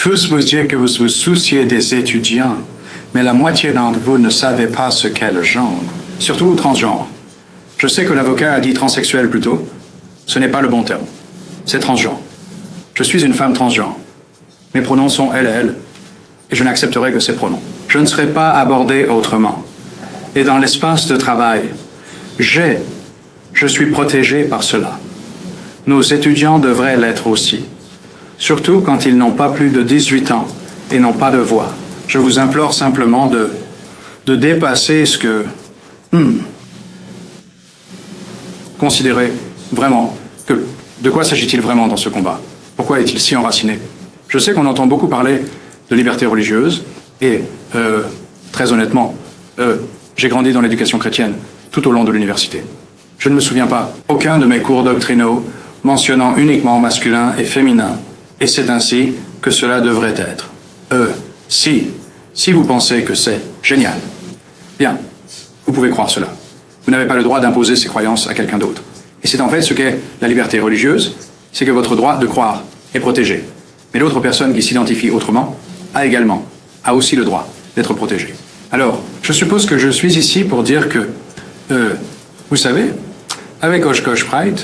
tous vous dire que vous vous souciez des étudiants, mais la moitié d'entre vous ne savez pas ce qu'est le genre, surtout transgenre. Je sais que l'avocat a dit transsexuel plus tôt. Ce n'est pas le bon terme. C'est transgenre. Je suis une femme transgenre. Mes pronoms sont elle et elle, et je n'accepterai que ces pronoms. Je ne serai pas abordé autrement. Et dans l'espace de travail, je suis protégé par cela. Nos étudiants devraient l'être aussi, surtout quand ils n'ont pas plus de 18 ans et n'ont pas de voix. Je vous implore simplement de dépasser ce que... Considérez vraiment que... De quoi s'agit-il vraiment dans ce combat? Pourquoi est-il si enraciné? Je sais qu'on entend beaucoup parler de liberté religieuse et, très honnêtement, j'ai grandi dans l'éducation chrétienne tout au long de l'université. Je ne me souviens pas aucun de mes cours doctrinaux mentionnant uniquement masculin et féminin. Et c'est ainsi que cela devrait être. Si vous pensez que c'est génial, bien, vous pouvez croire cela. Vous n'avez pas le droit d'imposer ces croyances à quelqu'un d'autre. Et c'est en fait ce qu'est la liberté religieuse, c'est que votre droit de croire est protégé. Mais l'autre personne qui s'identifie autrement a aussi le droit d'être protégée. Alors, je suppose que je suis ici pour dire que, vous savez, avec Oshkosh Pride,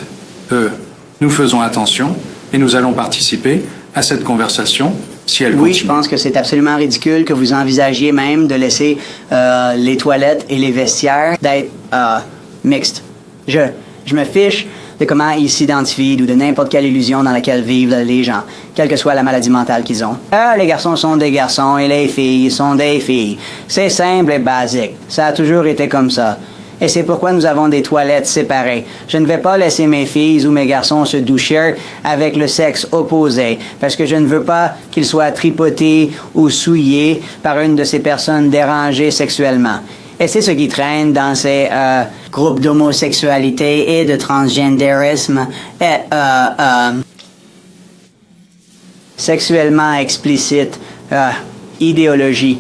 nous faisons attention et nous allons participer à cette conversation si elle continue. Oui, je pense que c'est absolument ridicule que vous envisagiez même de laisser les toilettes et les vestiaires d'être mixtes. Je me fiche de comment ils s'identifient ou de n'importe quelle illusion dans laquelle vivent les gens, quelle que soit la maladie mentale qu'ils ont. Les garçons sont des garçons et les filles sont des filles. C'est simple et basique. Ça a toujours été comme ça. Et c'est pourquoi nous avons des toilettes séparées. Je ne vais pas laisser mes filles ou mes garçons se doucher avec le sexe opposé, parce que je ne veux pas qu'ils soient tripotés ou souillés par une de ces personnes dérangées sexuellement. Et c'est ce qui traîne dans ces groupes d'homosexualité et de transgendérisme et sexuellement explicite, idéologie.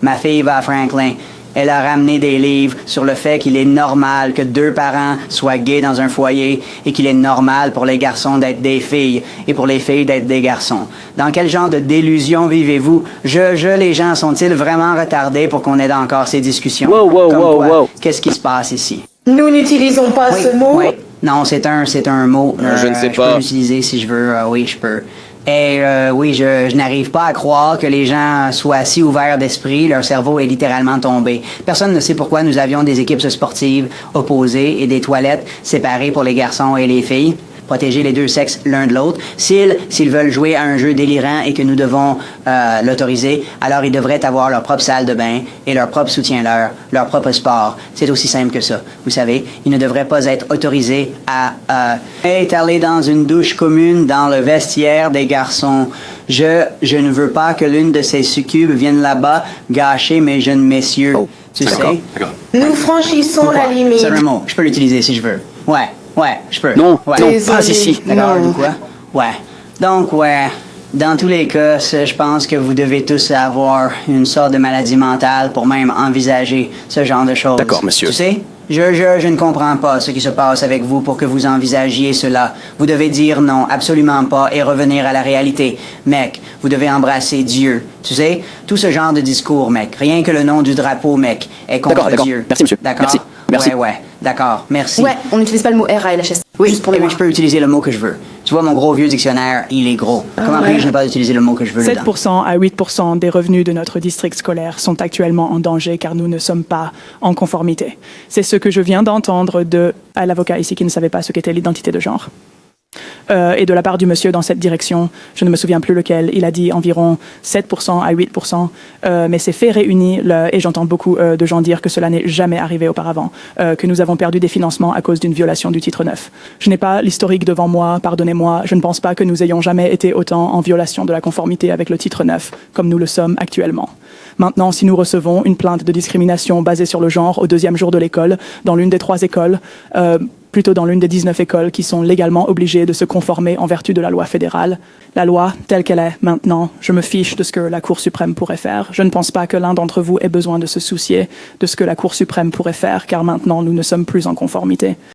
Ma fille va à Franklin. Elle a ramené des livres sur le fait qu'il est normal que 2 parents soient gays dans un foyer et qu'il est normal pour les garçons d'être des filles et pour les filles d'être des garçons. Dans quel genre de délusion vivez-vous? Les gens sont-ils vraiment retardés pour qu'on ait encore ces discussions? Wow. Qu'est-ce qui se passe ici? Nous n'utilisons pas ce mot. Oui. Non, c'est un mot. Je ne sais pas. Je peux l'utiliser si je veux. Oui, je peux. Et je n'arrive pas à croire que les gens soient si ouverts d'esprit, leur cerveau est littéralement tombé. Personne ne sait pourquoi nous avions des équipes sportives opposées et des toilettes séparées pour les garçons et les filles. Protéger les deux sexes l'un de l'autre. S'ils veulent jouer à un jeu délirant et que nous devons l'autoriser, alors ils devraient avoir leur propre salle de bain et leur propre leur propre sport. C'est aussi simple que ça. Vous savez, ils ne devraient pas être autorisés à aller dans une douche commune dans le vestiaire des garçons. Je ne veux pas que l'une de ces succubes vienne là-bas gâcher mes jeunes messieurs. Tu sais? D'accord. Nous franchissons la limite. C'est un mot. Je peux l'utiliser si je veux. Ouais, je peux. Non, ouais. non. Passe ici. D'accord, Non. ou quoi? Ouais. Donc, dans tous les cas, je pense que vous devez tous avoir une sorte de maladie mentale pour même envisager ce genre de choses. D'accord, monsieur. Tu sais? Je ne comprends pas ce qui se passe avec vous pour que vous envisagiez cela. Vous devez dire non, absolument pas, et revenir à la réalité. Mec, vous devez embrasser Dieu. Tu sais? Tout ce genre de discours, mec. Rien que le nom du drapeau, mec, est contre D'accord. Dieu. Merci, monsieur. D'accord? Merci. Ouais. D'accord. Merci. Ouais, on n'utilise pas le mot RALHS. Oui, juste pour les mais mots. je peux utiliser le mot que je veux. Tu vois, mon gros vieux dictionnaire, il est gros. Comment ouais. puis-je ne pas utiliser le mot que je veux dedans? 7% à 8% des revenus de notre district scolaire sont actuellement en danger car nous ne sommes pas en conformité. C'est ce que je viens d'entendre à l'avocat ici qui ne savait pas ce qu'était l'identité de genre. Et de la part du monsieur dans cette direction, je ne me souviens plus lequel, il a dit environ 7% à 8%, mais ces faits réunis, et j'entends beaucoup de gens dire que cela n'est jamais arrivé auparavant, que nous avons perdu des financements à cause d'une violation du titre 9. Je n'ai pas l'historique devant moi, pardonnez-moi, je ne pense pas que nous ayons jamais été autant en violation de la conformité avec le titre 9, comme nous le sommes actuellement. Maintenant, si nous recevons une plainte de discrimination basée sur le genre au 2e jour de l'école, dans l'une des 3 écoles, plutôt dans l'une des 19 écoles qui sont légalement obligées de se conformer en vertu de la loi fédérale. La loi, telle qu'elle est maintenant, je me fiche de ce que la Cour suprême pourrait faire. Je ne pense pas que l'un d'entre vous ait besoin de se soucier de ce que la Cour suprême pourrait faire, car maintenant nous ne sommes plus en conformité.